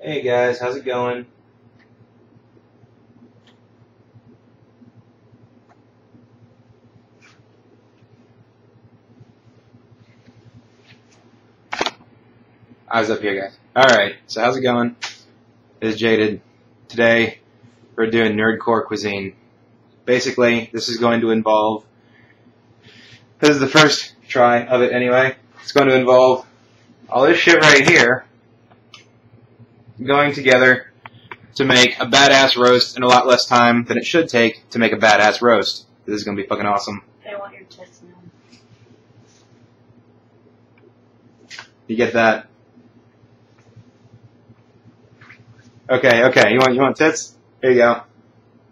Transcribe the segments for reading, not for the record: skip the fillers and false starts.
Hey guys, how's it going? Eyes up here, guys. Alright, so how's it going? This is Jaded. Today, we're doing Nerdcore Cuisine. Basically, this is going to involve, this is the first try of it anyway, it's going to involve all this shit right here going together to make a badass roast in a lot less time than it should take to make a badass roast. This is going to be fucking awesome. I want your tits now. You get that? Okay, you want tits? Here you go.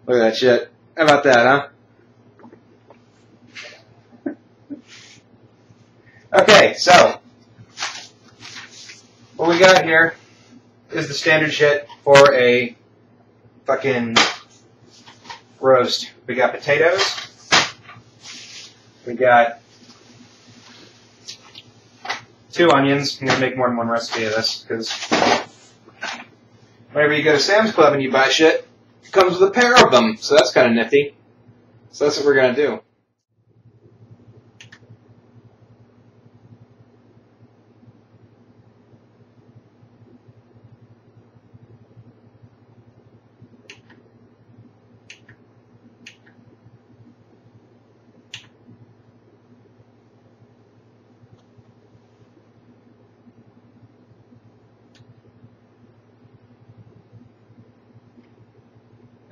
Look at that shit. How about that, huh? Okay, so what we got here is the standard shit for a fucking roast. We got potatoes. We got 2 onions. I'm going to make more than one recipe of this, because whenever you go to Sam's Club and you buy shit, it comes with a pair of them, so that's kind of nifty. So that's what we're going to do.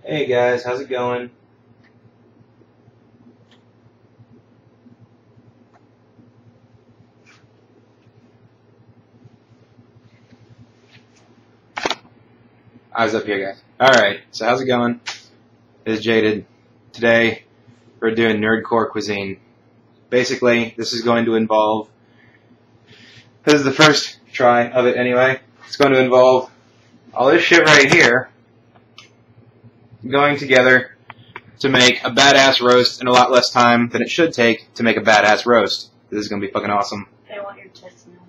Hey guys, how's it going? Eyes up here, guys. Alright, so how's it going? This is Jaded. Today, we're doing Nerdcore Cuisine. Basically, this is going to involve, this is the first try of it anyway, it's going to involve all this shit right here going together to make a badass roast in a lot less time than it should take to make a badass roast. This is going to be fucking awesome. I want your tits now.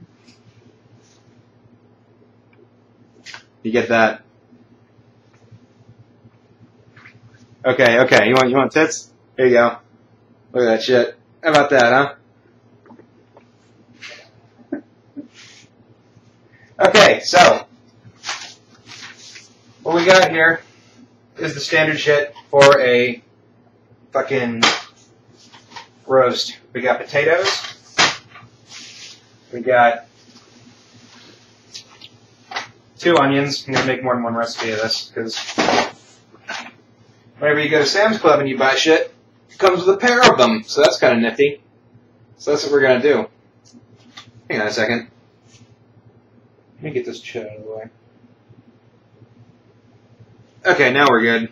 You get that? Okay, you want tits? Here you go. Look at that shit. How about that, huh? Okay, so what we got here is the standard shit for a fucking roast. We got potatoes. We got 2 onions. I'm going to make more than one recipe of this, because whenever you go to Sam's Club and you buy shit, it comes with a pair of them, so that's kind of nifty. So that's what we're going to do. Hang on a second. Let me get this shit out of the way. Okay, now we're good.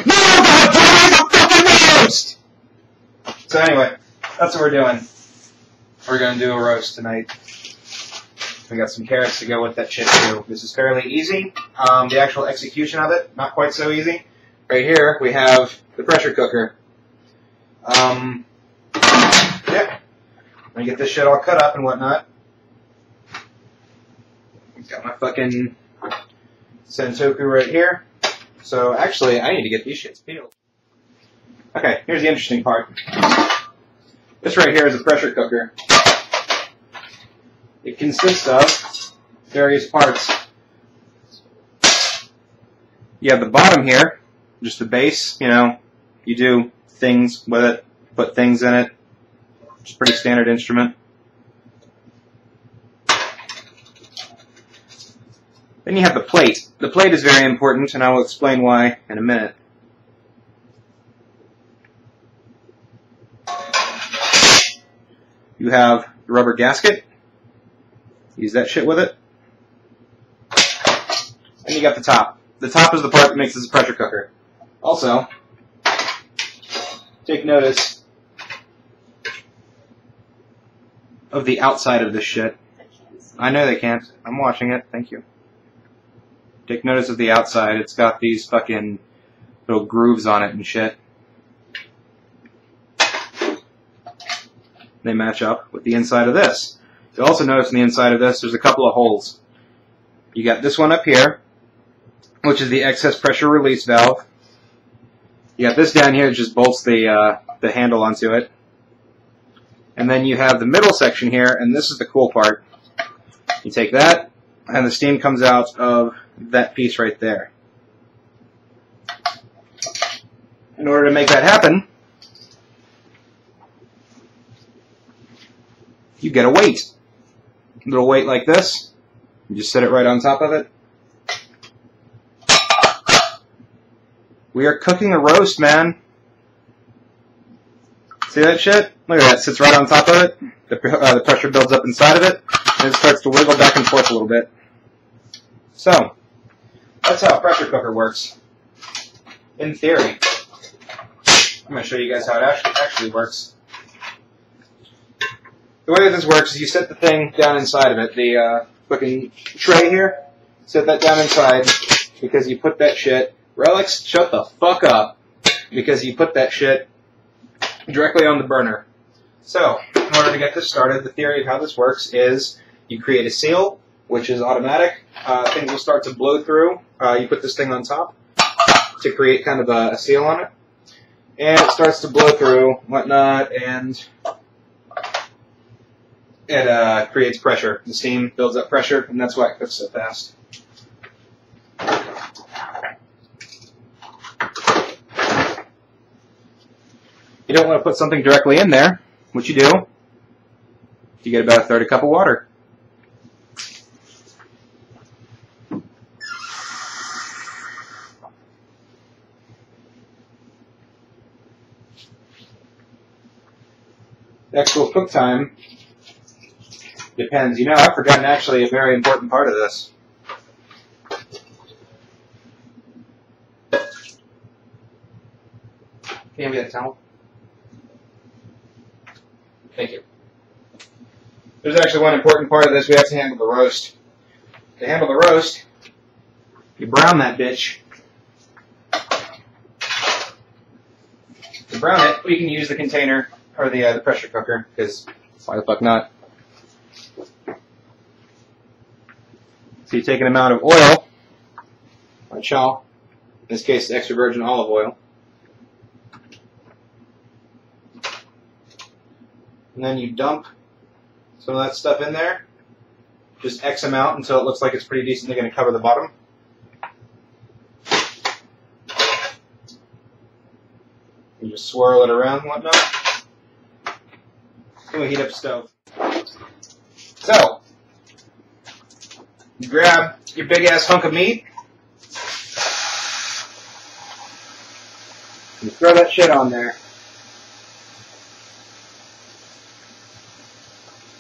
No, God, fucking roast! So anyway, that's what we're doing. We're gonna do a roast tonight. We got some carrots to go with that shit too. This is fairly easy. The actual execution of it, not quite so easy. Right here, we have the pressure cooker. Yeah. Let me get this shit all cut up and whatnot. Got my fucking Sentoku right here. So actually, I need to get these shits peeled. Okay, here's the interesting part. This right here is a pressure cooker. It consists of various parts. You have the bottom here, just the base, you do things with it, put things in it. It's a pretty standard instrument. Then you have the plate. The plate is very important, and I will explain why in a minute. You have the rubber gasket. Use that shit with it. And you got the top. The top is the part that makes this a pressure cooker. Also, take notice of the outside of this shit. I know they can't. I'm watching it. Thank you. Take notice of the outside. It's got these fucking little grooves on it and shit. They match up with the inside of this. You'll also notice on the inside of this, there's a couple of holes. You got this one up here, which is the excess pressure release valve. You got this down here that just bolts the handle onto it. And then you have the middle section here, and this is the cool part. You take that, and the steam comes out of that piece right there. In order to make that happen, you get a weight. A little weight like this. You just set it right on top of it. We are cooking a roast, man. See that shit? Look at that. It sits right on top of it. The pressure builds up inside of it, and it starts to wiggle back and forth a little bit. So, that's how a pressure cooker works. In theory. I'm going to show you guys how it actually works. The way that this works is you set the thing down inside of it, the fucking tray here. Set that down inside because you put that shit... Relics, shut the fuck up. Because you put that shit directly on the burner. So, in order to get this started, the theory of how this works is you create a seal, which is automatic. Things will start to blow through. You put this thing on top to create kind of a seal on it. And it starts to blow through, whatnot, and it creates pressure. The steam builds up pressure, and that's why it cooks so fast. You don't want to put something directly in there. What you do, you get about 1/3 cup of water. The actual cook time depends. You know, I've forgotten actually a very important part of this. Can you hand me that towel? Thank you. There's actually one important part of this. We have to handle the roast. To handle the roast, you brown that bitch. To brown it, we can use the container or the pressure cooker, because why the fuck not? So you take an amount of oil, or chow, in this case extra virgin olive oil, and then you dump some of that stuff in there, just X amount until it looks like it's pretty decently going to cover the bottom. You just swirl it around and whatnot. Then we heat up the stove. So, you grab your big ass hunk of meat, you throw that shit on there.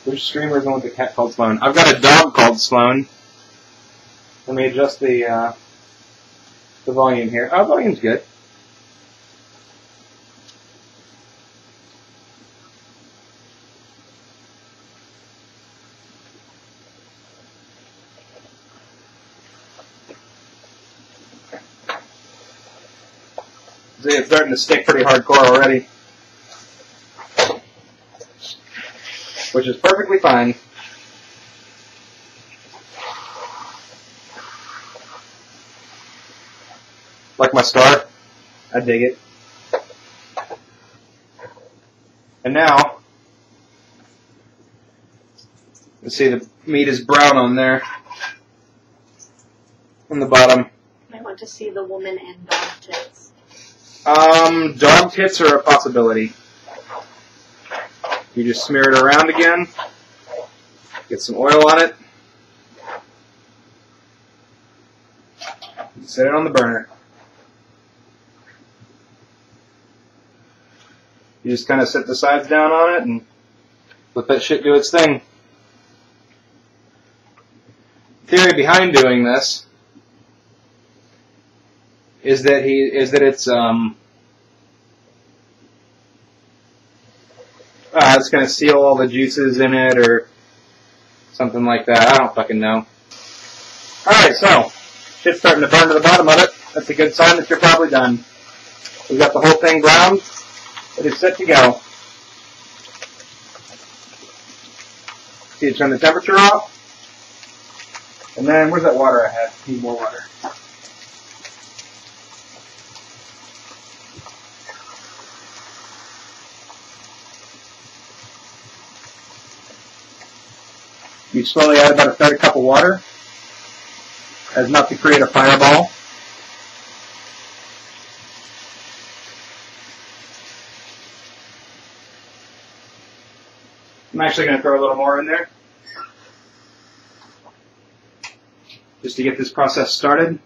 Which screamer is the one with the cat called Sloan? I've got a dog called Sloan. Let me adjust the volume here. Oh, volume's good. See, it's starting to stick pretty hardcore already. Which is perfectly fine. Like my scar. I dig it. And now, let's see, the meat is brown on there. On the bottom. I want to see the woman and dog tits. Dog tits are a possibility. You just smear it around again. Get some oil on it. Set it on the burner. You just kind of set the sides down on it and let that shit do its thing. The theory behind doing this is that it's going to seal all the juices in it or something like that. I don't fucking know. Alright, so, shit's starting to burn to the bottom of it. That's a good sign that you're probably done. We've got the whole thing browned. It is set to go. So you turn the temperature off. And then, where's that water I had? Need more water. You slowly add about a third cup of water, as enough to create a fireball. I'm actually going to throw a little more in there, just to get this process started.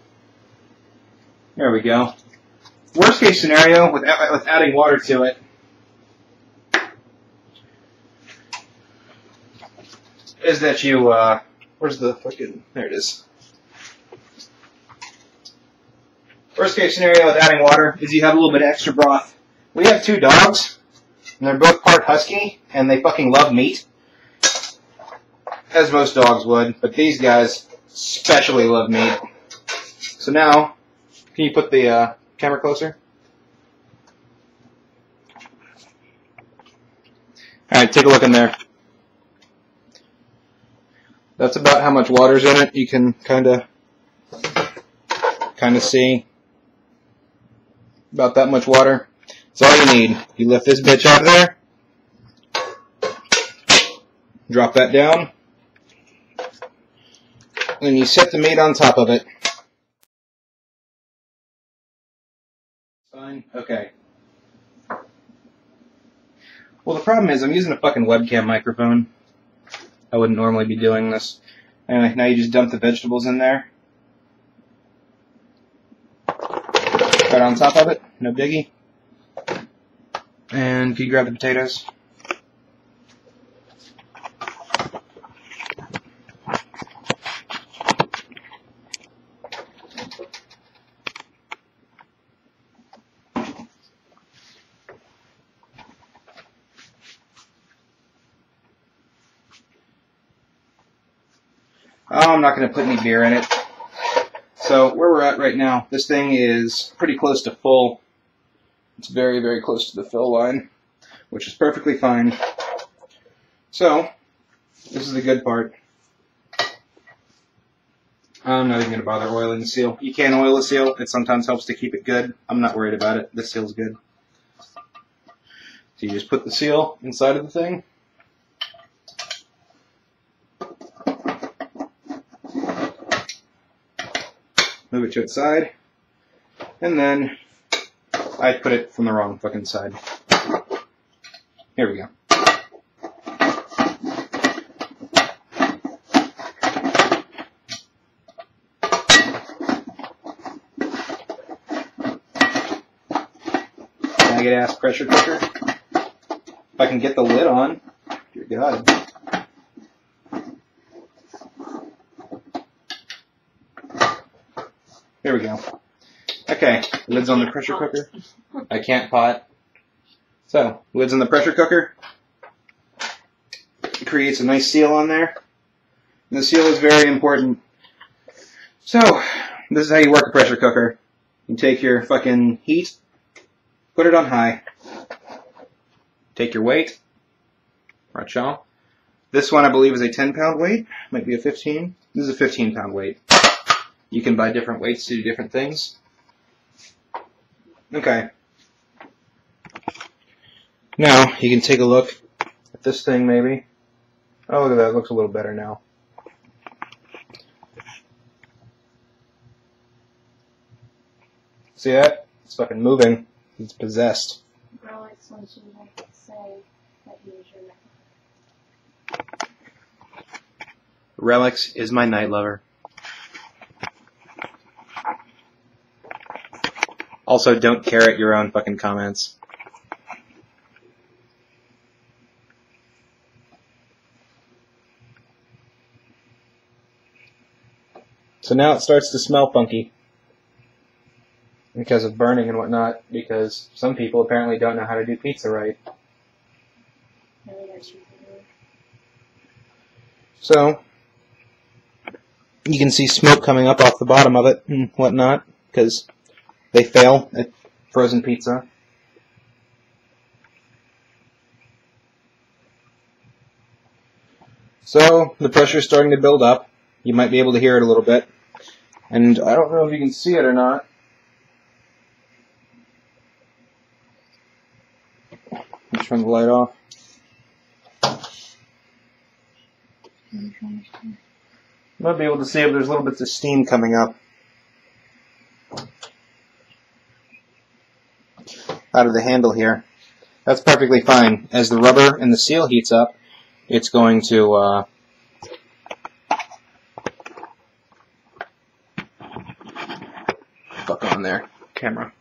There we go. Worst case scenario with adding water to it is that you, where's the fucking, there it is. Worst case scenario with adding water is you have a little bit of extra broth. We have 2 dogs, and they're both part husky, and they fucking love meat. As most dogs would, but these guys especially love meat. So now, can you put the camera closer? Alright, take a look in there. That's about how much water's in it. You can kind of see about that much water. That's all you need. You lift this bitch out there, drop that down, and then you set the meat on top of it. Fine. Okay. Well, the problem is I'm using a fucking webcam microphone. I wouldn't normally be doing this. Anyway, now you just dump the vegetables in there. Right on top of it, no biggie. And can you grab the potatoes? Oh, I'm not going to put any beer in it. So where we're at right now, this thing is pretty close to full. It's very, very close to the fill line, which is perfectly fine. So, this is the good part. I'm not even going to bother oiling the seal. You can oil the seal. It sometimes helps to keep it good. I'm not worried about it. This seal's good. So you just put the seal inside of the thing. Move it to its side, and then I put it from the wrong fucking side. Here we go. Maggot ass pressure cooker. If I can get the lid on, dear God. There we go. Okay, lid's on the pressure cooker. I can't pot. So, lid's on the pressure cooker. It creates a nice seal on there. And the seal is very important. So, this is how you work a pressure cooker. You take your fucking heat, put it on high. Take your weight. Right, y'all. This one I believe is a 10-pound weight. Might be a 15. This is a 15-pound weight. You can buy different weights to do different things. Okay. Now, you can take a look at this thing, maybe. Oh, look at that. It looks a little better now. See that? It's fucking moving. It's possessed. Alex wants you to say that he is your neck. Relics is my night lover. Also, don't carrot your own fucking comments. So now it starts to smell funky. Because of burning and whatnot, because some people apparently don't know how to do pizza right. So, you can see smoke coming up off the bottom of it and whatnot, because they fail at frozen pizza. So, the pressure is starting to build up. You might be able to hear it a little bit. And I don't know if you can see it or not. Let's turn the light off. You might be able to see if there's little bits of steam coming up out of the handle here. That's perfectly fine. As the rubber and the seal heats up, it's going to fuck on there, camera.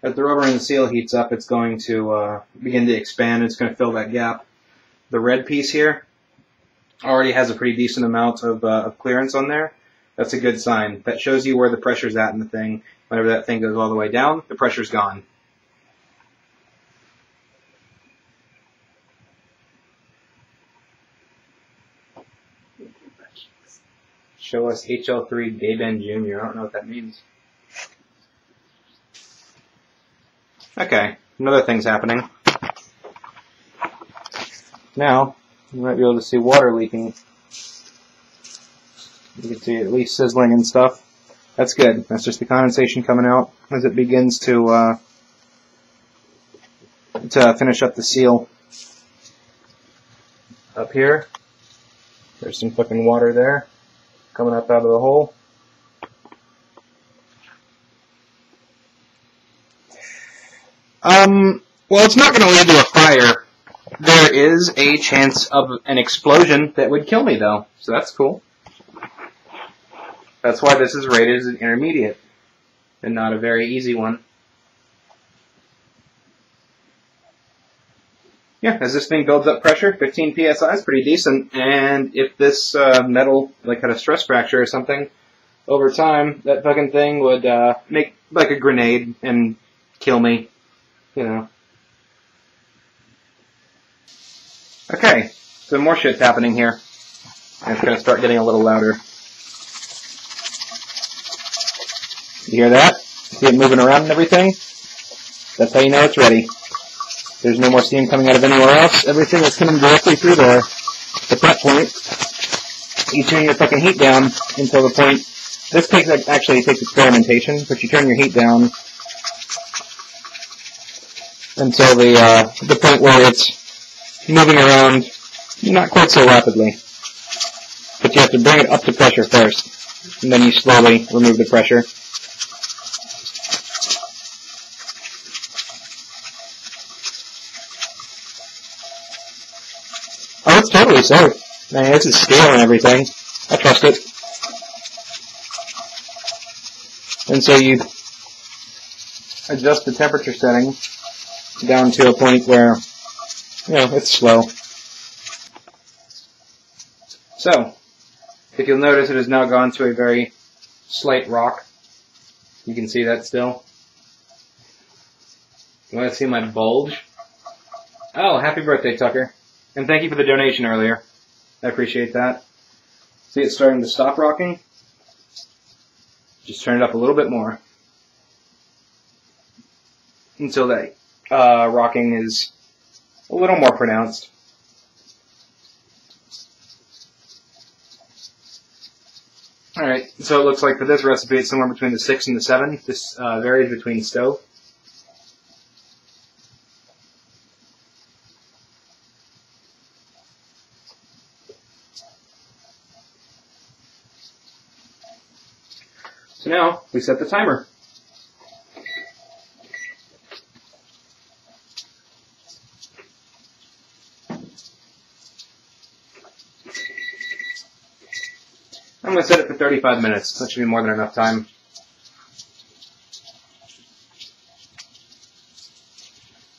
As the rubber and the seal heats up, it's going to begin to expand. It's going to fill that gap. The red piece here already has a pretty decent amount of clearance on there. That's a good sign. That shows you where the pressure's at in the thing. Whenever that thing goes all the way down, the pressure's gone. Show us HL3 Jaded Jr. I don't know what that means. Okay, another thing's happening. Now, you might be able to see water leaking. You can see it at least sizzling and stuff. That's good. That's just the condensation coming out as it begins to finish up the seal. Up here, there's some fucking water there coming up out of the hole. Well, it's not going to lead to a fire. There is a chance of an explosion that would kill me, though, so that's cool. That's why this is rated as an intermediate, and not a very easy one. Yeah, as this thing builds up pressure, 15 psi is pretty decent, and if this metal had a stress fracture or something, over time, that fucking thing would make like a grenade and kill me, you know. Okay, so more shit's happening here. And it's going to start getting a little louder. You hear that? See it moving around and everything? That's how you know it's ready. There's no more steam coming out of anywhere else. Everything is coming directly through there. The prep point. You turn your fucking heat down until the point. This actually takes experimentation, but you turn your heat down until the point where it's moving around, not quite so rapidly. But you have to bring it up to pressure first, and then you slowly remove the pressure. Oh, it's totally safe. Man, this is steel and everything. I trust it. And so you adjust the temperature setting down to a point where, you know, it's slow. So, if you'll notice, it has now gone to a very slight rock. You can see that still. You want to see my bulge? Oh, happy birthday, Tucker. And thank you for the donation earlier. I appreciate that. See it starting to stop rocking? Just turn it up a little bit more. Until that rocking is a little more pronounced. Alright, so it looks like for this recipe it's somewhere between the 6 and the 7. This varies between stove. So now we set the timer. I'm going to set it for 35 minutes. That should be more than enough time.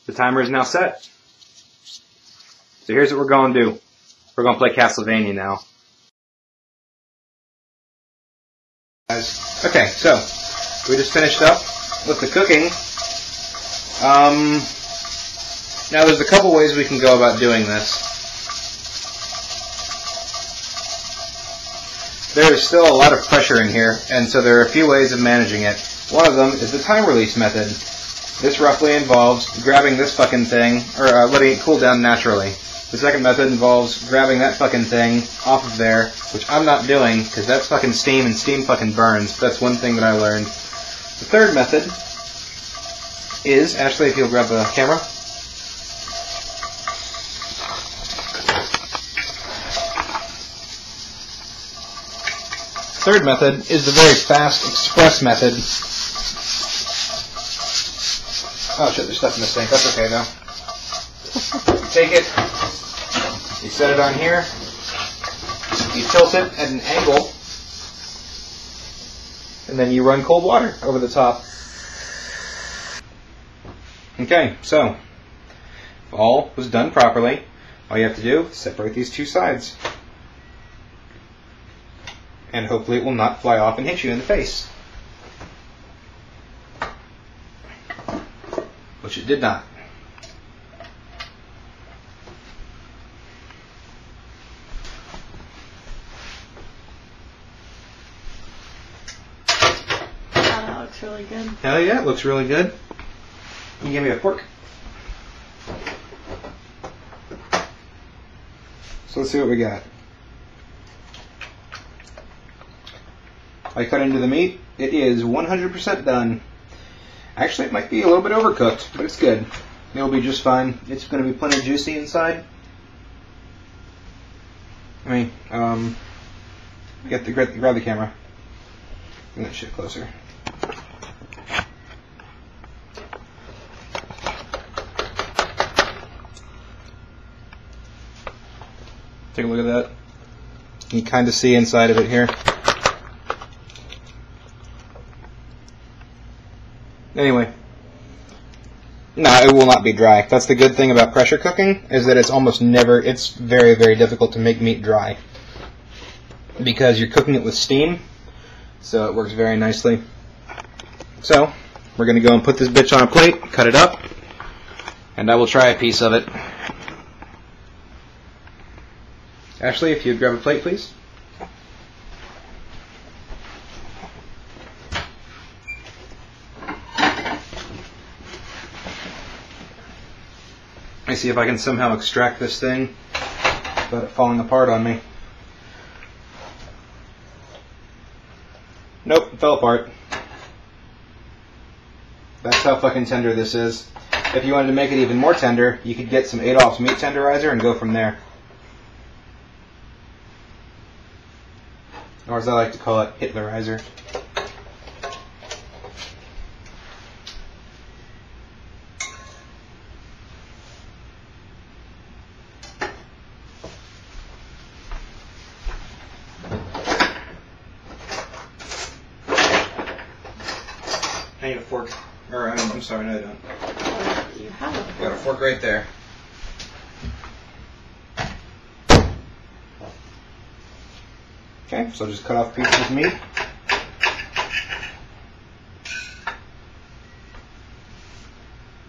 The timer is now set. So here's what we're going to do. We're going to play Castlevania now. Okay, so we just finished up with the cooking. Now there's a couple ways we can go about doing this. There is still a lot of pressure in here, and so there are a few ways of managing it. One of them is the time release method. This roughly involves grabbing this fucking thing, or letting it cool down naturally. The second method involves grabbing that fucking thing off of there, which I'm not doing, because that's fucking steam, and steam fucking burns. But that's one thing that I learned. The third method is, Ashley, if you'll grab the camera. Third method is the very fast express method. Oh shit, there's stuff in the sink. That's okay though. You take it, you set it on here, you tilt it at an angle, and then you run cold water over the top. Okay, so if all was done properly, all you have to do is separate these two sides. And hopefully it will not fly off and hit you in the face. Which it did not. Oh, that looks really good. Hell yeah, it looks really good. Can you give me a fork? So let's see what we got. I cut into the meat. It is 100% done. Actually, it might be a little bit overcooked, but it's good. It'll be just fine. It's going to be plenty juicy inside. Grab the camera. Bring that shit closer. Take a look at that. You can kind of see inside of it here. Anyway, no, it will not be dry. That's the good thing about pressure cooking, is that it's almost never, it's very, very difficult to make meat dry. Because you're cooking it with steam, so it works very nicely. So, we're going to go and put this bitch on a plate, cut it up, and I will try a piece of it. Ashley, if you'd grab a plate, please. Let me see if I can somehow extract this thing without it falling apart on me. Nope, it fell apart. That's how fucking tender this is. If you wanted to make it even more tender, you could get some Adolph's meat tenderizer and go from there. Or as I like to call it, Hitlerizer. I need a fork. Or, I'm sorry, no I don't. You have a fork. Got a fork right there. Okay, so just cut off pieces of meat.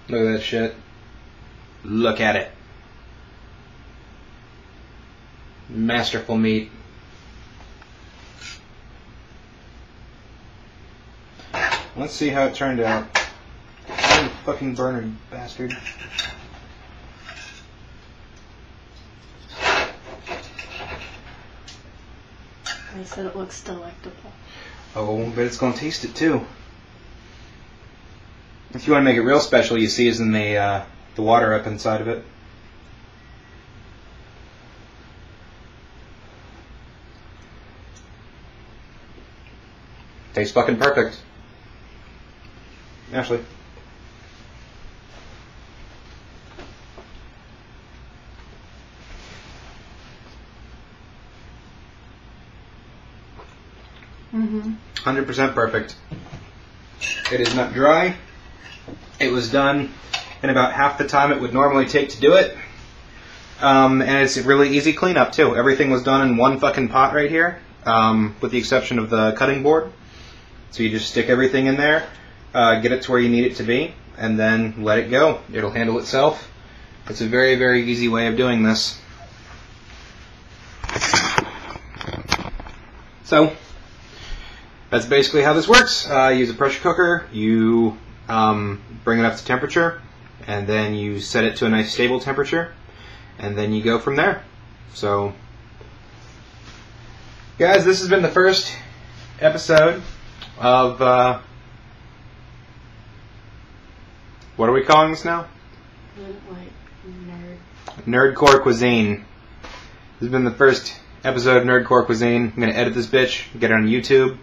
Look at that shit. Look at it. Masterful meat. Let's see how it turned out. Oh, fucking burner, you bastard. I said it looks delectable. Oh, but it's going to taste it too. If you want to make it real special, you season the water up inside of it. Tastes fucking perfect. Ashley. Mm-hmm. 100% perfect. It is not dry. It was done in about half the time it would normally take to do it. And it's a really easy cleanup too. Everything was done in one fucking pot right here, with the exception of the cutting board. So you just stick everything in there, get it to where you need it to be, and then let it go. It'll handle itself. It's a very, very easy way of doing this. So, that's basically how this works. Use a pressure cooker. You bring it up to temperature, and then you set it to a nice stable temperature, and then you go from there. So, guys, this has been the first episode of, what are we calling this now? Nerdcore Cuisine. This has been the first episode of Nerdcore Cuisine. I'm going to edit this bitch, get it on YouTube,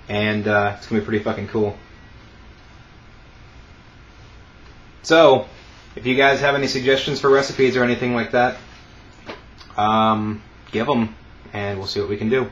and it's going to be pretty fucking cool. So, if you guys have any suggestions for recipes or anything like that, give them, and we'll see what we can do.